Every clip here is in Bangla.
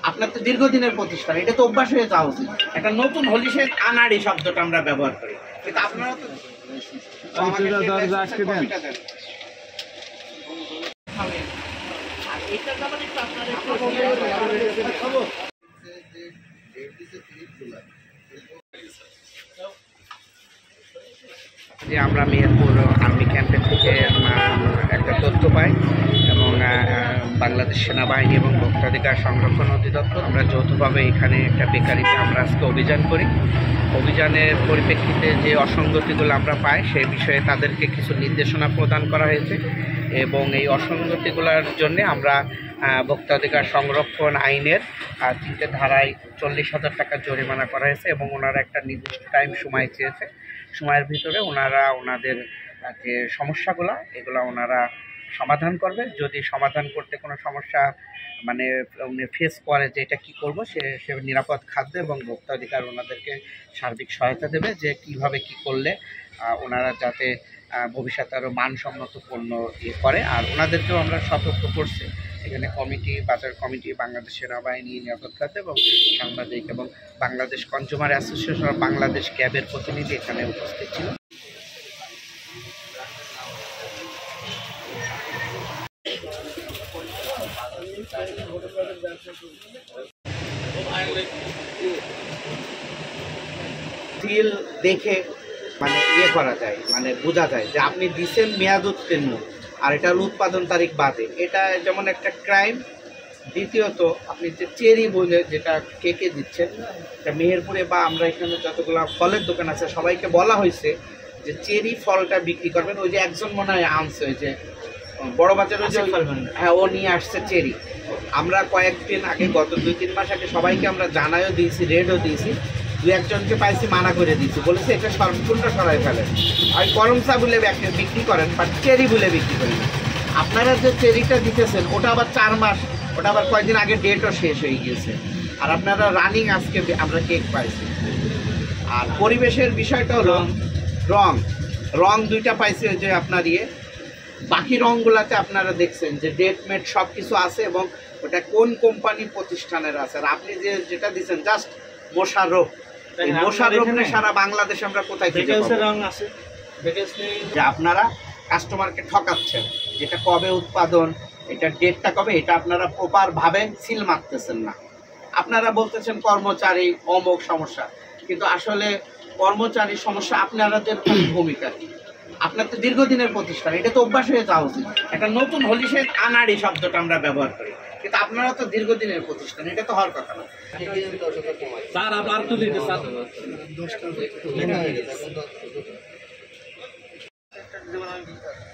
আপনার তো দীর্ঘদিনের প্রতিষ্ঠান, এটা তো অভ্যাস হয়ে যাওয়া উচিত। একটা নতুন হলিসের আনাড়ি শব্দটা আমরা ব্যবহার করি, কিন্তু আপনারা তো যে আমরা মেহেরপুর আর্মি ক্যাম্পের থেকে একটা তথ্য পাই এবং বাংলাদেশ সেনাবাহিনী এবং ভোক্তাধিকার সংরক্ষণ অধিদপ্তর আমরা যৌথভাবে এখানে একটা বেকারিতে আমরা আজকে অভিযান করি। অভিযানের পরিপ্রেক্ষিতে যে অসঙ্গতিগুলো আমরা পাই সেই বিষয়ে তাদেরকে কিছু নির্দেশনা প্রদান করা হয়েছে এবং এই অসঙ্গতিগুলোর জন্যে আমরা ভোক্তাধিকার সংরক্ষণ আইনের 3টে ধারায় 40,000 টাকা জরিমানা করা হয়েছে এবং ওনারা একটা নির্দিষ্ট টাইম সময় চেয়েছে। সময়ের ভিতরে ওনারা ওনাদের যে সমস্যাগুলো এগুলো ওনারা সমাধান করবে। যদি সমাধান করতে কোনো সমস্যা মানে ফেস করে যে এটা কী করবো, সে নিরাপদ খাদ্য এবং ভোক্তাধিকার ওনাদেরকে সার্বিক সহায়তা দেবে যে কিভাবে কি করলে ওনারা যাতে ভবিষ্যতে আরও মানসম্মত পণ্য করে। আর ওনাদেরকেও আমরা সতর্ক করছি। এখানে কমিটি, বাজার কমিটি, বাংলাদেশ সেনাবাহিনী, নিরাপদ খাদ্য এবং সাংবাদিক এবং Bangladesh consumer association of Bangladesh ক্যাবের প্রতিনিধি এখানে উপস্থিত ছিল। সিল দেখে মানে করা যায়, মানে বোঝা যায় যে আপনি দিচ্ছেন মেয়াদ উত্তীর্ণ আর এটা হলো উৎপাদন তারিখ বাদে, এটা যেমন একটা ক্রাইম। দ্বিতীয়ত আপনি যে চেরি বলে যেটা কেকে দিচ্ছেন, এটা মেহেরপুরে বা আমরা এখানে যতগুলো ফলের দোকান আছে সবাইকে বলা হয়েছে যে চেরি ফলটা বিক্রি করবেন। ওই যে একজন মনে হয় আনছে, ওই যে বড় বাজারে যে হ্যাঁ ও নিয়ে আসছে চেরি। আমরা কয়েকদিন আগে, গত 2-3 মাস আগে সবাইকে আমরা জানাইও দিয়েছি, রেডও দিয়েছি। 2-1জনকে পাইছি মানা করে দিয়েছি, বলেছে এটা সম্পূর্ণ সরাই ফেলেন। আর করমচা বলে বিক্রি করেন, বাট চেরি বলে বিক্রি করেন। আপনারা যে চেরিটা দিতেছেন ওটা আবার 4 মাস, ওটা আবার কয়েকদিন আগে ডেটও শেষ হয়ে গিয়েছে। আর আপনারা রানিং আজকে আমরা কেক পাইছি। আর পরিবেশের বিষয়টা হলো রং 2টা পাইছি, ওই যে আপনার বাকি রঙগুলাতে আপনারা দেখছেন যে ডেট মেট সব কিছু আছে এবং ওটা কোন কোম্পানি প্রতিষ্ঠানের আছে। আর আপনি যেটা দিচ্ছেন জাস্ট মোশাররফ সারা বাংলাদেশে আমরা কোথায় থেকে যে আপনারা কাস্টমারকে ঠকাচ্ছেন, যেটা কবে উৎপাদন, এটা ডেটটা কবে, এটা আপনারা প্রপার ভাবে সিল মারতেছেন না। আপনারা বলতেছেন কর্মচারী অমুক সমস্যা, কিন্তু আসলে কর্মচারীর সমস্যা আপনাদের ভূমিকা কি? আপনার তো দীর্ঘদিনের প্রতিষ্ঠান, এটা তো অভ্যাস হয়ে যাওয়া উচিত। একটা নতুন হলিসের আনাড়ি শব্দটা আমরা ব্যবহার করি, কিন্তু আপনারা তো দীর্ঘদিনের প্রতিষ্ঠান, এটা তো হওয়ার কথা না।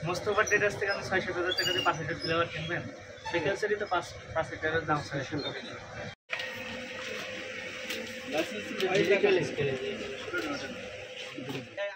মোস্তফা ট্রেডার্স থেকে আমি 6-7 হাজার টাকা দিয়ে 5 লিটার ফ্লেভার কিনবেন, সেকেন্ডারি তো 5 লিটারের দাম 600 টাকা।